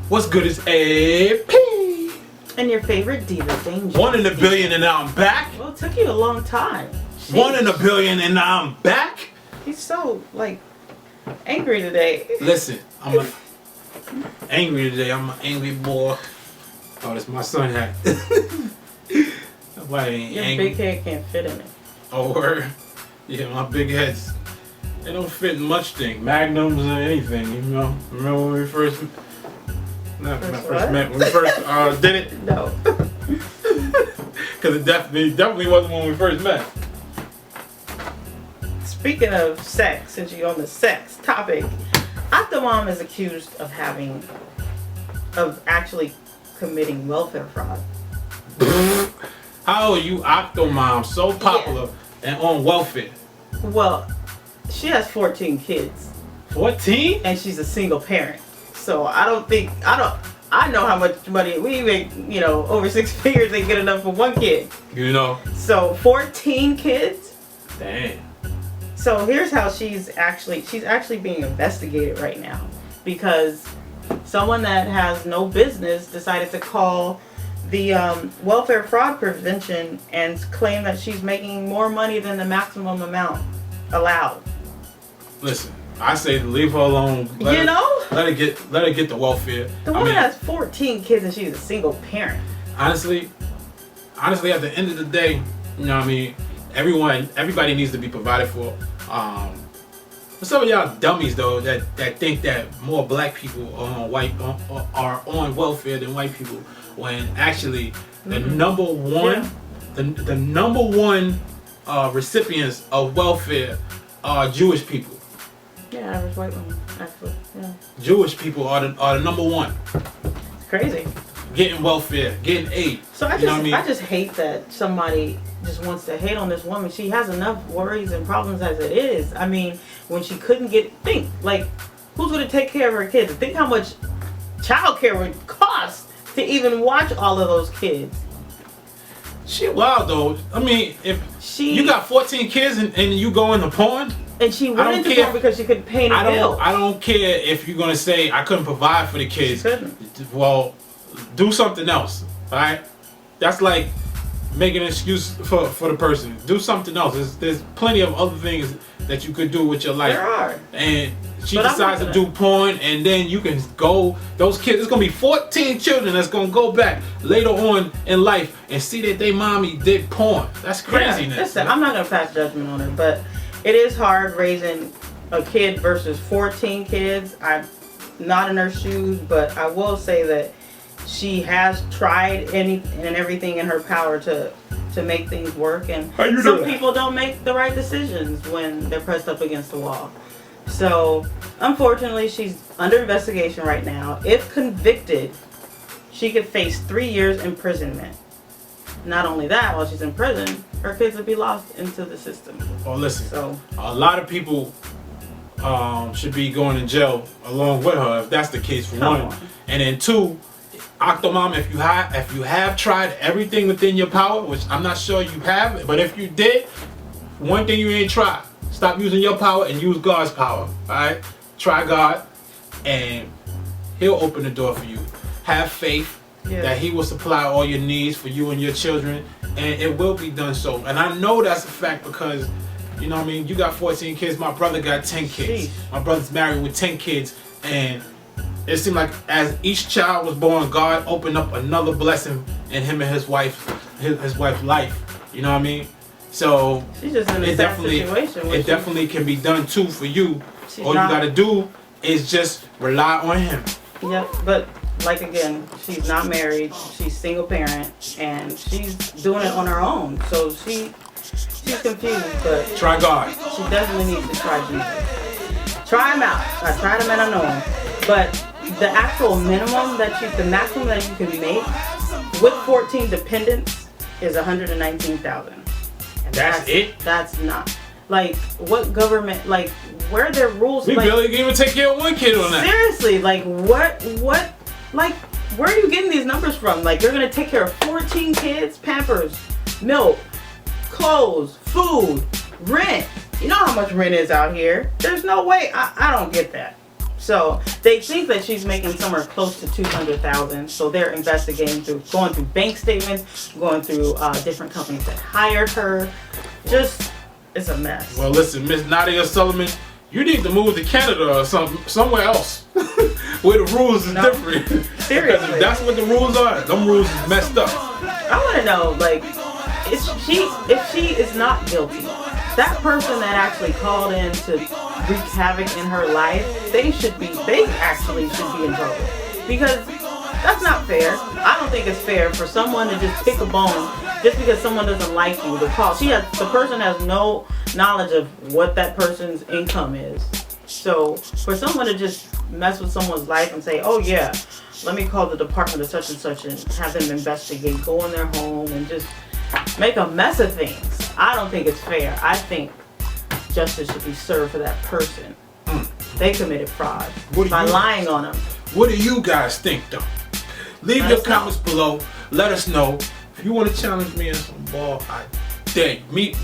What's good is AP? And your favorite diva, Danger. 1 in a billion and now I'm back. Well, it took you a long time. Jeez. 1 in a billion and now I'm back. He's so, angry today. Listen, angry today. I'm an angry boy. Oh, that's my son hat. Nobody ain't Your angry. big head can't fit in it. Oh, word. Yeah, my big heads. They don't fit in much thing. Magnums or anything, you know. Remember when we first met, when we first did it? No. Because it definitely wasn't when we first met. Speaking of sex, since you're on the sex topic, Octomom is accused of actually committing welfare fraud. How are you, Octomom, so popular and on welfare? Well, she has 14 kids. 14? And she's a single parent. So I know how much money we make, over 6 figures ain't good enough for one kid. You know. So 14 kids? Damn. So here's how she's actually being investigated right now because someone that has no business decided to call the welfare fraud prevention and claim that she's making more money than the maximum amount allowed. Listen, I say leave her alone. Let her get the welfare. The woman has 14 kids and she's a single parent. Honestly, at the end of the day, you know what I mean? Everybody needs to be provided for. But some of y'all dummies though that think that more black people are on welfare than white people, when actually the number one recipients of welfare are Jewish people. Yeah, average white woman, actually. Yeah. Jewish people are the number one. It's crazy. Getting welfare, getting aid. So I just hate that somebody just wants to hate on this woman. She has enough worries and problems as it is. I mean, when she couldn't who's going to take care of her kids? Think how much childcare would cost to even watch all of those kids. She wild though. I mean, if you got 14 kids and you go in the porn. And she went into porn because she couldn't pay any bills. I don't care if you're gonna say I couldn't provide for the kids. She couldn't. Well, do something else. Alright? That's like making an excuse for the person. Do something else. There's plenty of other things that you could do with your life. There are. And she decides to do porn, and then you can go. Those kids, it's gonna be 14 children that's gonna go back later on in life and see that they mommy did porn. That's craziness. Yeah, listen, I'm not gonna pass judgment on her, but it is hard raising a kid versus 14 kids. I'm not in her shoes, but I will say that she has tried any and everything in her power to make things work. And some people don't make the right decisions when they're pressed up against the wall. So, unfortunately, she's under investigation right now. If convicted, she could face 3 years imprisonment. Not only that, while she's in prison, her kids would be lost into the system. Oh, listen. So a lot of people should be going to jail along with her if that's the case, for one. And then two, Octomom, if you have tried everything within your power, which I'm not sure you have, but if you did, one thing you ain't tried. Stop using your power and use God's power. Alright? Try God and He'll open the door for you. Have faith. Yeah. That He will supply all your needs for you and your children, and it will be done so. And I know that's a fact because, you know what I mean, you got 14 kids, my brother got 10 kids. My brother's married with 10 kids, and it seemed like as each child was born, God opened up another blessing in him and his wife's life. You know what I mean? So she's just in a sad situation. It definitely can be done too for you. All you gotta do is just rely on Him. Yep, but again, she's not married, she's single parent, and she's doing it on her own. So she's confused, but try God. She definitely needs to try Jesus. Try Him out. I tried Him and I know Him. But the actual minimum the maximum that you can make with 14 dependents is $119,000. That's it? That's not. What government, where are their rules? We barely can even take care of one kid on that. Seriously, what? Where are you getting these numbers from? You're gonna take care of 14 kids, Pampers, milk, clothes, food, rent. You know how much rent is out here. There's no way. I don't get that. So they think that she's making somewhere close to $200,000. So they're investigating going through bank statements, going through different companies that hired her. Just, it's a mess. Well, listen, Miss Nadya Sulemean, you need to move to Canada or somewhere else where the rules is different. Seriously. Because if that's what the rules are, them rules is messed up. I want to know, like, if she is not guilty, that person that actually called in to wreak havoc in her life, they actually should be in trouble, because that's not fair. I don't think it's fair for someone to just pick a bone just because someone doesn't like you. The person has no knowledge of what that person's income is. So for someone to just mess with someone's life and say, oh yeah, let me call the department of such and such and have them investigate, go in their home and just make a mess of things, I don't think it's fair. I think justice should be served for that person. They committed fraud by lying on them. What do you guys think, though? Leave your comments below. Let us know. If you want to challenge me in some ball, I dare you.